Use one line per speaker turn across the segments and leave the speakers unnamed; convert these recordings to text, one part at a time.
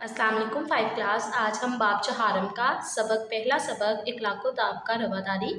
अस्सलाम वालेकुम 5 क्लास। आज हम बाब चहारम का पहला सबक इखलाक व दाब का रवादारी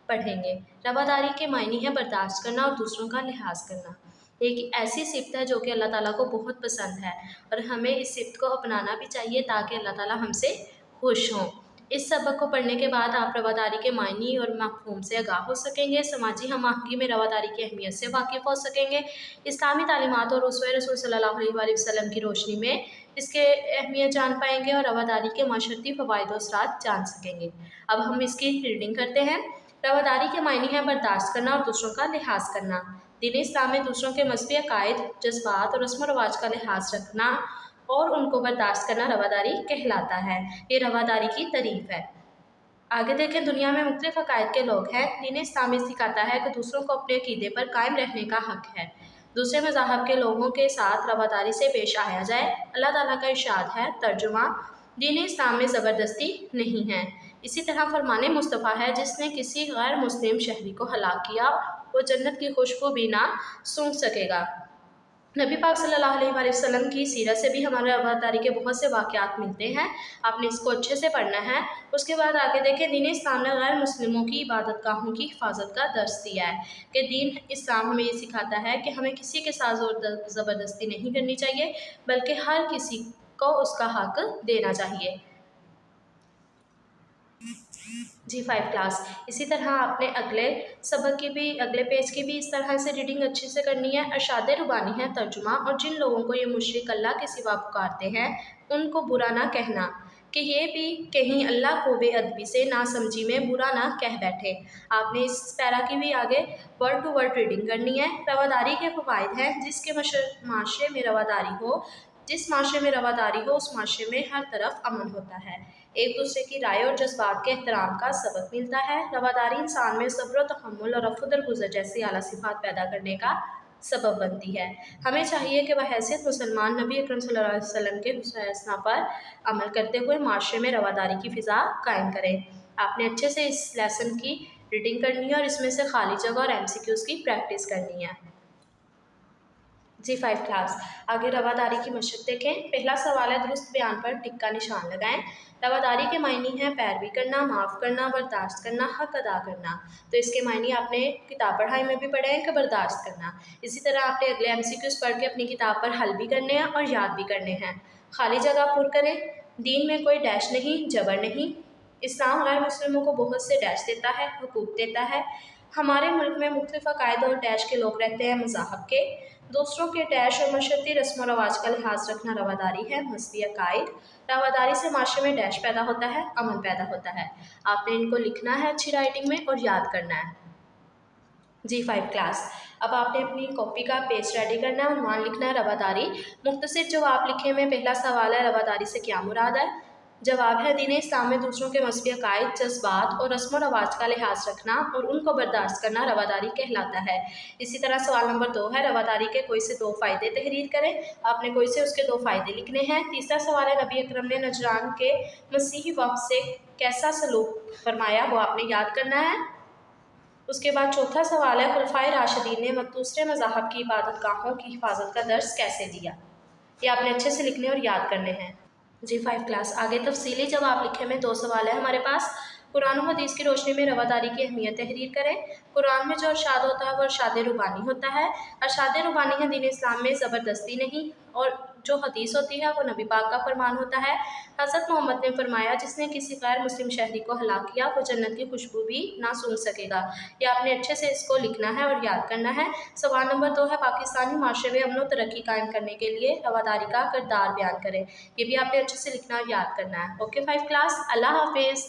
पढ़ेंगे। रवादारी के मायने हैं बर्दाश्त करना और दूसरों का लिहाज करना। एक ऐसी सिफ़त है जो कि अल्लाह ताला को बहुत पसंद है और हमें इस सिफ़त को अपनाना भी चाहिए ताकि अल्लाह ताला हमसे खुश हों। इस सबक को पढ़ने के बाद आप रवादारी के मायने और मफ़हूम से आगाह हो सकेंगे, समाजी हम-आहंगी में रवादारी की अहमियत से वाकिफ़ हो सकेंगे, इस्लामी तालीमात और उसवे रसूल सल्लल्लाहु अलैहि वसल्लम की रोशनी में इसके अहमियत जान पाएंगे और रवादारी के माशरती फ़वाइद और असरात जान सकेंगे। अब हम इसकी रीडिंग करते हैं। रवादारी के मायने हैं बर्दाश्त करना और दूसरों का लिहाज करना। दीन इस्लाम में दूसरों के मज़हबी अकायद, जज्बात और रस्म व रवाज का लिहाज रखना और उनको बर्दाश्त करना रवादारी कहलाता है। ये रवादारी की तारीफ़ है। आगे देखें, दुनिया में मुख्तलिफ़ अकायद के लोग हैं। दीन इस्लामी सिखाता है कि दूसरों को अपने अक़ीदे पर कायम रहने का हक़ है, दूसरे मज़ाहब के लोगों के साथ रवादारी से पेश आया जाए। अल्लाह ताला का इरशाद है, तर्जुमा, दीन इस्लाम में ज़बरदस्ती नहीं है। इसी तरह फरमाने मुस्तफ़ा है, जिसने किसी गैर मुस्लिम शहरी को हलाक किया वो जन्नत की खुशबू भी ना सूंघ सकेगा। नबी पाक सल्लल्लाहु अलैहि वसल्लम की सीरत से भी हमारे रवादारी के बहुत से वाक़यात मिलते हैं। आपने इसको अच्छे से पढ़ना है। उसके बाद आगे देखें, दीन इस्लाम ने गैर मुस्लिमों की इबादत गाहों की हिफाजत का दर्स दिया है कि दीन इस्लाम हमें ये सिखाता है कि हमें किसी के साथ ज़ोर ज़बरदस्ती नहीं करनी चाहिए, बल्कि हर किसी को उसका हक़ देना चाहिए। जी 5 क्लास। इसी तरह आपने अगले पेज की भी इस तरह से रीडिंग अच्छे से करनी है। अरशाद रुबानी है, तर्जुमा, और जिन लोगों को ये मुशरिक अल्लाह के सिवा पुकारते हैं उनको बुरा ना कहना कि ये भी कहीं अल्लाह को बेअदबी से नासमझी में बुरा ना कह बैठे। आपने इस पैरा की भी आगे वर्ड टू वर्ड रीडिंग करनी है। रवादारी के फ़वाइद हैं, माशरे में रवादारी हो जिस माशरे में रवादारी हो उस माशरे में हर तरफ अमन होता है, एक दूसरे की राय और जज्बात के एहतराम का सबक मिलता है। रवादारी इंसान में सब्र, तहम्मुल और अफ़्व दरगुज़र जैसी आला सिफ़ात पैदा करने का सबब बनती है। हमें चाहिए कि बहैसियत मुसलमान नबी अकरम सल्लल्लाहु अलैहि वसल्लम के हुस्न पर अमल करते हुए माशरे में रवादारी की फ़िज़ा कायम करें। आपने अच्छे से इस लेसन की रीडिंग करनी है और इसमें से खाली जगह और MCQs की प्रैक्टिस करनी है। जी 5 क्लास। आगे रवादारी की मशक़ देखें। पहला सवाल है, दुरुस्त बयान पर टिक का निशान लगाएं। रवादारी के मायने हैं पैरवी करना, माफ़ करना, बर्दाश्त करना, हक़ अदा करना। तो इसके मायने आपने किताब पढ़ाई में भी पढ़े हैं कि बर्दाश्त करना। इसी तरह आपने अगले MCQs पढ़ के अपनी किताब पर हल भी करने हैं और याद भी करने हैं। खाली जगह पुर करें। दीन में कोई डैश नहीं, जबर नहीं। इस्लाम गैर मुस्लिमों को बहुत से डैश देता है, हुकूक देता है। हमारे मुल्क में मुख्तलिफ़ अकायद और डैश के लोग रहते हैं, मज़ाहब के। दूसरों के डैश और मशरती रस्म व रवाज का लिहाज रखना रवादारी है। मज़हबी अकायद। रवादारी से माशरे में डैश पैदा होता है, अमन पैदा होता है। आपने इनको लिखना है अच्छी राइटिंग में और याद करना है। जी 5 क्लास। अब आपने अपनी कॉपी का पेज रेडी करना है, उन्वान लिखना है रवादारी। मुख्तसर जवाब लिखे में पहला सवाल है, रवादारी से क्या मुराद है? जवाब है, दीन इस्लाम में दूसरों के मज़हबी अकायद, जज्बात और रस्म व रवाज का लिहाज रखना और उनको बर्दाश्त करना रवादारी कहलाता है। इसी तरह सवाल नंबर 2 है, रवादारी के कोई से 2 फ़ायदे तहरीर करें। आपने कोई से उसके 2 फ़ायदे लिखने हैं। तीसरा सवाल है, नबी अकरम ने नजरान के मसीही वफ़द से कैसा सलूक फरमाया, वो आपने याद करना है। उसके बाद चौथा सवाल है, खुलफ़ाए राशिदीन ने दूसरे मज़ाहब की इबादत गाहों की हिफाजत का दर्स कैसे दिया? ये आपने अच्छे से लिखने और याद करने हैं। जी 5 क्लास। आगे तफसीली जवाब लिखे में 2 सवाल है हमारे पास। कुरान और हदीस की रोशनी में रवादारी की अहमियत तहरीर करें। कुरान में जो अरशाद होता है वो अरशाद रुबानी होता है। अरशाद रुबानी है, दीन इस्लाम में ज़बरदस्ती नहीं, और जो हदीस होती है वो नबी पाक का फरमान होता है। हज़रत मोहम्मद ने फरमाया, जिसने किसी गैर मुस्लिम शहरी को हलाक किया वो जन्नत की खुशबू भी ना सूंघ सकेगा। ये आपने अच्छे से इसको लिखना है और याद करना है। सवाल नंबर 2 है, पाकिस्तानी माशरे में अमन व तरक्की कायम करने के लिए रवादारी का किरदार बयान करें। ये भी आपने अच्छे से लिखना और याद करना है। ओके 5 क्लास, अल्लाह हाफिज़।